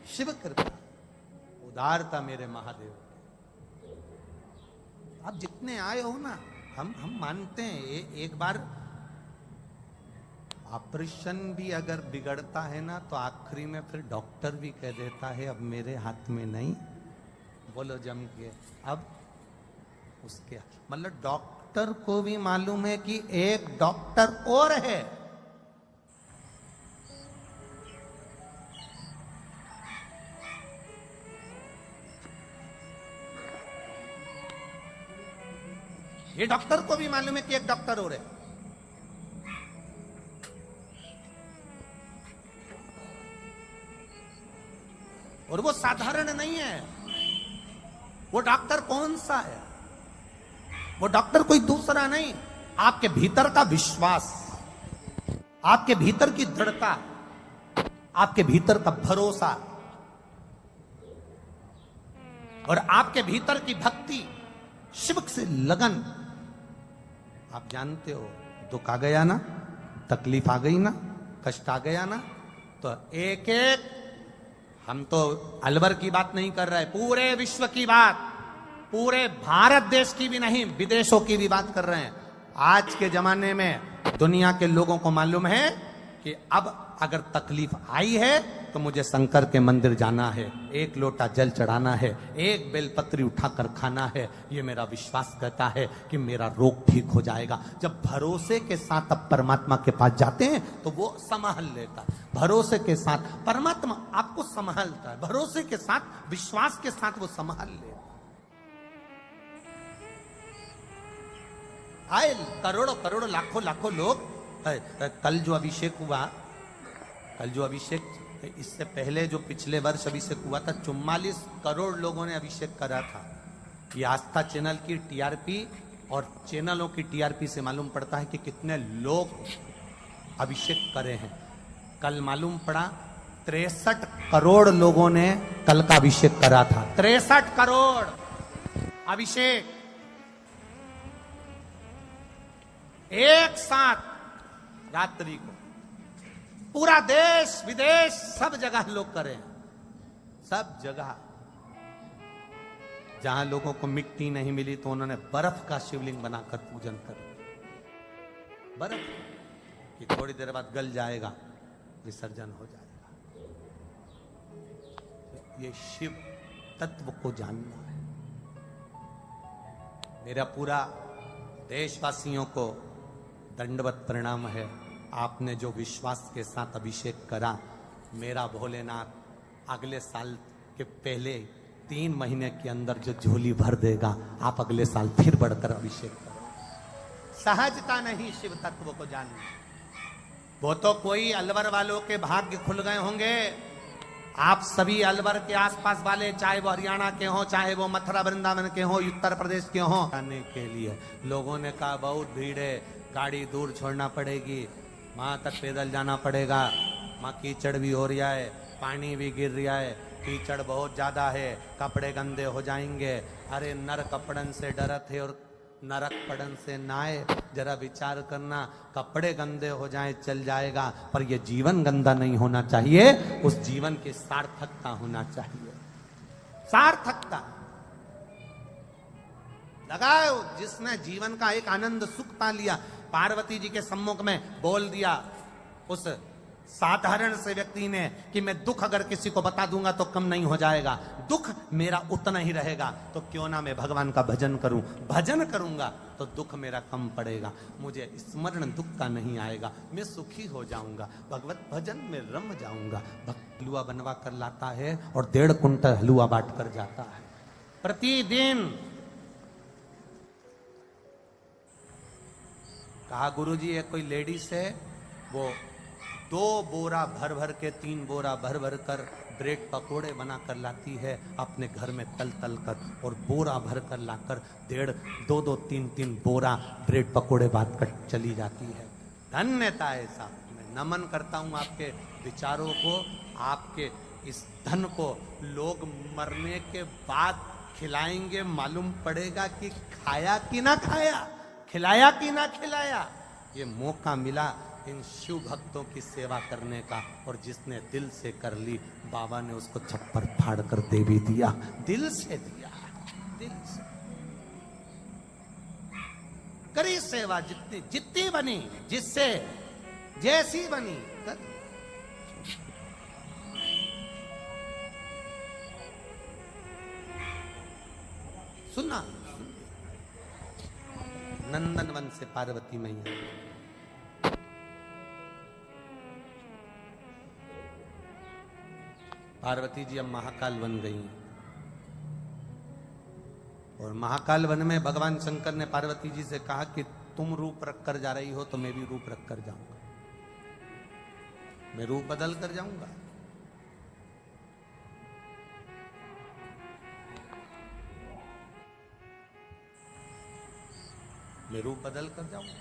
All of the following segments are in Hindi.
शिव कृपा, उदारता मेरे महादेव। आप जितने आए हो ना, हम मानते हैं एक बार ऑपरेशन भी अगर बिगड़ता है ना तो आखिरी में फिर डॉक्टर भी कह देता है अब मेरे हाथ में नहीं, बोलो जम के, अब उसके मतलब डॉक्टर को भी मालूम है कि एक डॉक्टर और है। ये डॉक्टर को भी मालूम है कि एक डॉक्टर और है। और वो साधारण नहीं है। वो डॉक्टर कौन सा है? वो डॉक्टर कोई दूसरा नहीं, आपके भीतर का विश्वास, आपके भीतर की दृढ़ता, आपके भीतर का भरोसा और आपके भीतर की भक्ति, शिव से लगन। आप जानते हो, दुख आ गया ना, तकलीफ आ गई ना, कष्ट आ गया ना, तो एक एक, हम तो अलवर की बात नहीं कर रहे, पूरे विश्व की बात, पूरे भारत देश की भी नहीं, विदेशों की भी बात कर रहे हैं। आज के जमाने में दुनिया के लोगों को मालूम है कि अब अगर तकलीफ आई है तो मुझे शंकर के मंदिर जाना है, एक लोटा जल चढ़ाना है, एक बेलपत्री उठाकर खाना है। ये मेरा विश्वास कहता है कि मेरा रोग ठीक हो जाएगा। जब भरोसे के साथ अब परमात्मा के पास जाते हैं तो वो संभाल लेता है। भरोसे के साथ परमात्मा आपको संभालता है, भरोसे के साथ, विश्वास के साथ वो संभाल लेता। आए करोड़ों करोड़ों लाखों लाखों लोग। कल जो अभिषेक हुआ, कल जो अभिषेक, इससे पहले जो पिछले वर्ष अभिषेक हुआ था, 44 करोड़ लोगों ने अभिषेक करा था। ये आस्था चैनल की टीआरपी और चैनलों की टीआरपी से मालूम पड़ता है कि कितने लोग अभिषेक करे हैं। कल मालूम पड़ा 63 करोड़ लोगों ने कल का अभिषेक करा था। 63 करोड़ अभिषेक एक साथ रात्रि को, पूरा देश विदेश सब जगह लोग करें, सब जगह। जहां लोगों को मिट्टी नहीं मिली तो उन्होंने बर्फ का शिवलिंग बनाकर पूजन कर, बर्फ कि थोड़ी देर बाद गल जाएगा, विसर्जन हो जाएगा। ये शिव तत्व को जानना है। मेरा पूरा देशवासियों को दंडवत प्रणाम है। आपने जो विश्वास के साथ अभिषेक करा, मेरा भोलेनाथ अगले साल के पहले 3 महीने के अंदर जो झोली भर देगा, आप अगले साल फिर बढ़कर अभिषेक करो। सहजता नहीं शिव तत्व को जानना। वो तो कोई अलवर वालों के भाग्य खुल गए होंगे। आप सभी अलवर के आसपास वाले, चाहे वो हरियाणा के हो, चाहे वो मथुरा वृंदावन के हो, उत्तर प्रदेश के हो, आने के लिए लोगों ने कहा बहुत भीड़ है, गाड़ी दूर छोड़ना पड़ेगी, वहां तक पैदल जाना पड़ेगा, वहां कीचड़ भी हो रहा है, पानी भी गिर रहा है, कीचड़ बहुत ज्यादा है, कपड़े गंदे हो जाएंगे। अरे नर कपड़न से डरत है और नरक पड़न से नाए। जरा विचार करना, कपड़े गंदे हो जाए चल जाएगा, पर ये जीवन गंदा नहीं होना चाहिए। उस जीवन की सार्थकता होना चाहिए, सार्थकता। लगाओ जिसने जीवन का एक आनंद सुख पा लिया, पार्वती जी के सम्मुख में बोल दिया उस साधारण से व्यक्ति ने कि मैं दुख अगर किसी को बता दूंगा तो कम नहीं हो जाएगा, दुख मेरा उतना ही रहेगा, तो क्यों ना मैं भगवान का भजन करूं, भजन करूंगा तो दुख मेरा कम पड़ेगा, मुझे स्मरण दुख का नहीं आएगा, मैं सुखी हो जाऊंगा, भगवत भजन में रम जाऊंगा। भक्त हलुआ बनवा कर लाता है और 1.5 कुंटल हलुआ बांट कर जाता है प्रतिदिन। कहा गुरुजी एक कोई लेडीज है, वो 2 बोरा भर भर के, 3 बोरा भर भर कर ब्रेड पकोड़े बना कर लाती है अपने घर में तल तल कर, और बोरा भर कर लाकर 1.5, 2-2, 3-3 बोरा ब्रेड पकोड़े बांट कर चली जाती है। धन्यता है साहब। मैं नमन करता हूँ आपके विचारों को, आपके इस धन को। लोग मरने के बाद खिलाएंगे, मालूम पड़ेगा कि खाया कि ना खाया, खिलाया कि ना खिलाया। ये मौका मिला इन शिव भक्तों की सेवा करने का, और जिसने दिल से कर ली बाबा ने उसको छप्पर फाड़ कर दे भी दिया। दिल से दिया, दिल से करी सेवा, जितनी जितनी बनी, जिससे जैसी बनी कर। सुना नंदनवन से पार्वती मैया, पार्वती जी अब महाकाल बन गई हैं। और महाकाल वन में भगवान शंकर ने पार्वती जी से कहा कि तुम रूप रख कर जा रही हो तो मैं भी रूप रख कर जाऊंगा, मैं रूप बदल कर जाऊंगा। मैं रूप बदल कर जाऊंगा।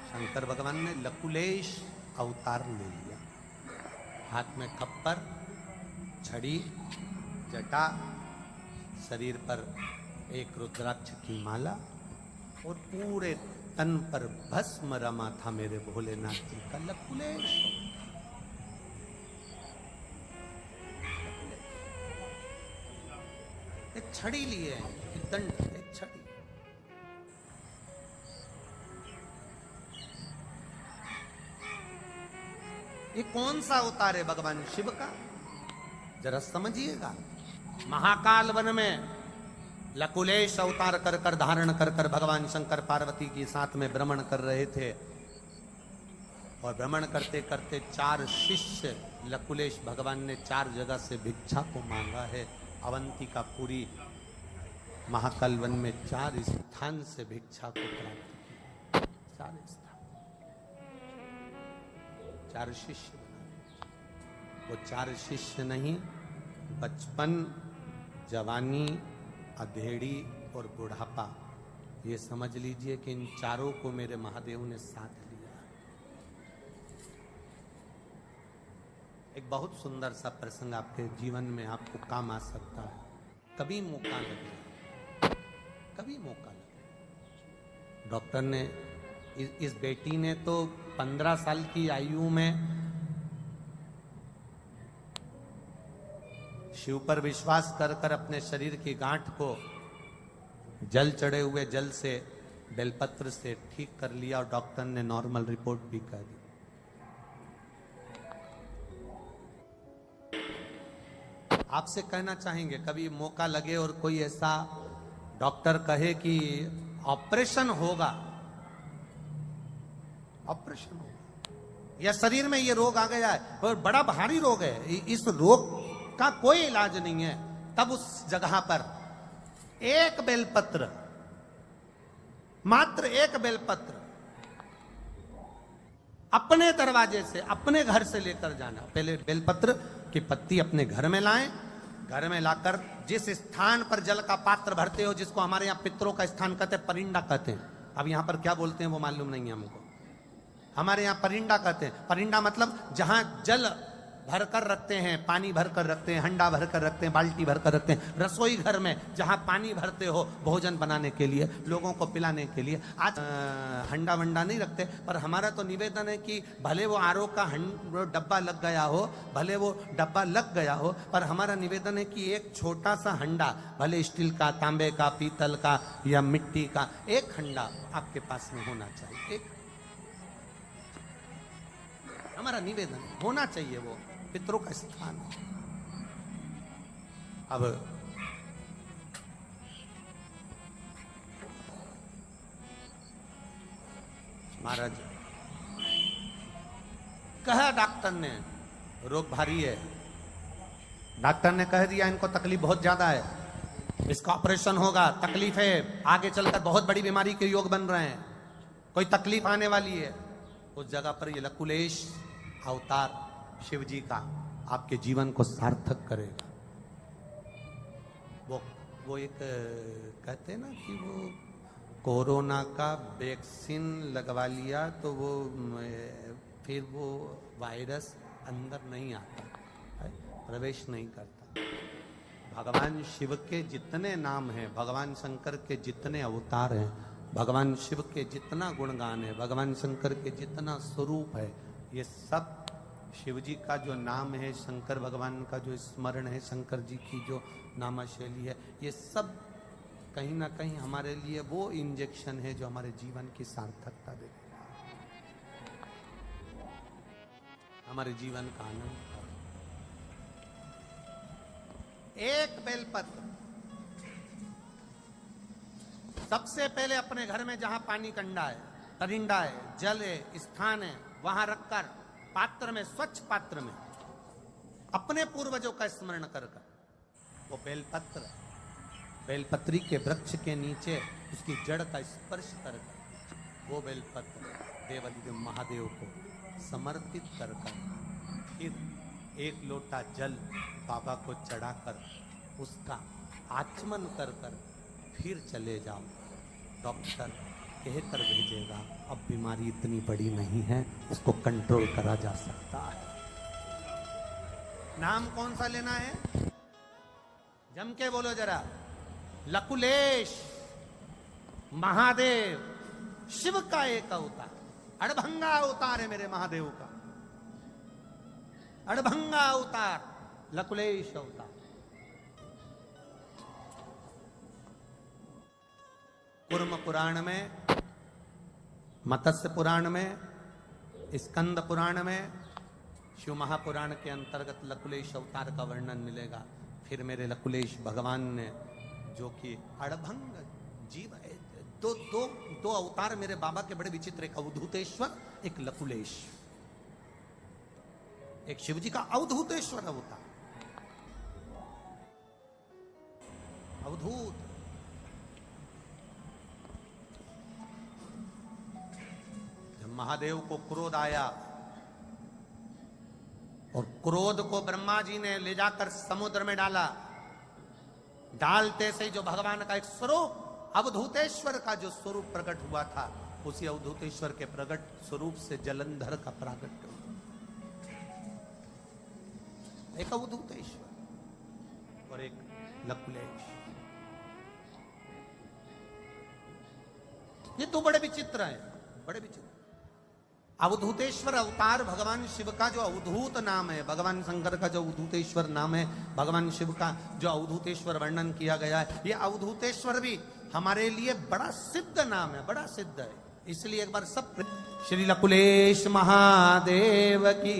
शंकर भगवान ने लकुलेश अवतार ले लिया, हाथ में खप्पर, छड़ी, जटा, शरीर पर एक रुद्राक्ष की माला, और पूरे तन पर भस्म रमा था मेरे भोलेनाथ जी का लकुलेश। एक छड़ी लिए, एक दंड, एक छड़ी। ये कौन सा अवतार है भगवान शिव का, जरा समझिएगा। महाकाल वन में लकुलेश अवतार कर कर, धारण कर कर भगवान शंकर पार्वती के साथ में भ्रमण कर रहे थे। और भ्रमण करते करते 4 शिष्य लकुलेश भगवान ने 4 जगह से भिक्षा को मांगा है। अवंतिका पुरी महाकाल वन में 4 स्थान से भिक्षा को प्राप्त की। 4 स्थान, 4 शिष्य। वो 4 शिष्य नहीं, बचपन, जवानी, अधेड़ी और बुढ़ापा, ये समझ लीजिए कि इन 4 को मेरे महादेव ने साथ लिया। एक बहुत सुंदर सा प्रसंग आपके जीवन में आपको काम आ सकता है, कभी मौका लगे, कभी मौका लगे। डॉक्टर ने इस बेटी ने तो 15 साल की आयु में शिव पर विश्वास कर कर अपने शरीर की गांठ को जल चढ़े हुए जल से, बेलपत्र से ठीक कर लिया, और डॉक्टर ने नॉर्मल रिपोर्ट भी कर दी। आपसे कहना चाहेंगे, कभी मौका लगे और कोई ऐसा डॉक्टर कहे कि ऑपरेशन होगा, ऑपरेशन होगा, या शरीर में ये रोग आ गया है और बड़ा भारी रोग है, इस रोग का कोई इलाज नहीं है, तब उस जगह पर एक बेलपत्र, मात्र एक बेलपत्र अपने दरवाजे से, अपने घर से लेकर जाना। पहले बेलपत्र की पत्ती अपने घर में लाएं, घर में लाकर जिस स्थान पर जल का पात्र भरते हो, जिसको हमारे यहाँ पितरों का स्थान कहते हैं, परिंडा कहते हैं, अब यहाँ पर क्या बोलते हैं वो मालूम नहीं है हमको, हमारे यहाँ परिंडा कहते हैं। परिंडा मतलब जहां जल भर कर रखते हैं, पानी भर कर रखते हैं, हंडा भर कर रखते हैं, बाल्टी भर कर रखते हैं। रसोई घर में जहां पानी भरते हो भोजन बनाने के लिए, लोगों को पिलाने के लिए। आज हंडा वंडा नहीं रखते, पर हमारा तो निवेदन है कि भले वो आरओ का डब्बा लग गया हो, भले वो डब्बा लग गया हो, पर हमारा निवेदन है कि एक छोटा सा हंडा, भले स्टील का, तांबे का, पीतल का या मिट्टी का, एक हंडा आपके पास में होना चाहिए। एक हमारा निवेदन होना चाहिए, वो पितरों का स्थान। अब महाराज कहा डॉक्टर ने रोग भारी है, डॉक्टर ने कह दिया इनको तकलीफ बहुत ज्यादा है, इसका ऑपरेशन होगा, तकलीफ है, आगे चलकर बहुत बड़ी बीमारी के योग बन रहे हैं, कोई तकलीफ आने वाली है। उस जगह पर ये लकुलेश अवतार शिव जी का आपके जीवन को सार्थक करेगा। वो एक कहते हैं ना कि वो कोरोना का वैक्सीन लगवा लिया तो वो फिर वो वायरस अंदर नहीं आता, प्रवेश नहीं करता। भगवान शिव के जितने नाम हैं, भगवान शंकर के जितने अवतार हैं, भगवान शिव के जितना गुणगान है, भगवान शंकर के जितना स्वरूप है, ये सब शिव जी का जो नाम है, शंकर भगवान का जो स्मरण है, शंकर जी की जो नामा शैली है, ये सब कहीं ना कहीं हमारे लिए वो इंजेक्शन है जो हमारे जीवन की सार्थकता दे देगा, हमारे जीवन का आनंद। एक बेलपत्र सबसे पहले अपने घर में जहां पानी कंडा है, तरिंडा है, जल है, स्थान है, वहां रखकर पात्र में, स्वच्छ पात्र में अपने पूर्वजों का स्मरण कर वो बेलपत्र, बेलपत्री के वृक्ष के नीचे उसकी जड़ का स्पर्श कर वो बेलपत्र देवादिदेव महादेव को समर्पित कर फिर एक लोटा जल बाबा को चढ़ाकर उसका आचमन कर फिर चले जाओ। डॉक्टर कहकर भेजेगा अब बीमारी इतनी बड़ी नहीं है, उसको कंट्रोल करा जा सकता है। नाम कौन सा लेना है? जम के बोलो जरा। लकुलेश महादेव, शिव का एक अवतार, अड़भंगा अवतार है मेरे महादेव का, अड़भंगा अवतार, लकुलेश अवतार। कुर्म पुराण में, मत्स्य पुराण में, स्कंद पुराण में, शिव महापुराण के अंतर्गत लकुलेश अवतार का वर्णन मिलेगा। फिर मेरे लकुलेश भगवान ने, जो कि अड़भंग जीव है, दो अवतार मेरे बाबा के बड़े विचित्र, एक अवधूतेश्वर, एक लकुलेश। एक शिव जी का अवधूतेश्वर अवतार, अवधूत। महादेव को क्रोध आया और क्रोध को ब्रह्मा जी ने ले जाकर समुद्र में डाला। डालते से जो भगवान का एक स्वरूप, अवधूतेश्वर का जो स्वरूप प्रकट हुआ था, उसी अवधूतेश्वर के प्रकट स्वरूप से जलंधर का प्राकट्य हुआ। एक अवधूतेश्वर और एक लकुलेश। ये तो बड़े विचित्र हैं, बड़े विचित्र। अवधूतेश्वर अवतार भगवान शिव का जो अवधूत नाम है, भगवान शंकर का जो अवधूतेश्वर नाम है, भगवान शिव का जो अवधूतेश्वर वर्णन किया गया है, ये अवधूतेश्वर भी हमारे लिए बड़ा सिद्ध नाम है, बड़ा सिद्ध है। इसलिए एक बार सब श्री लकुलेश महादेव की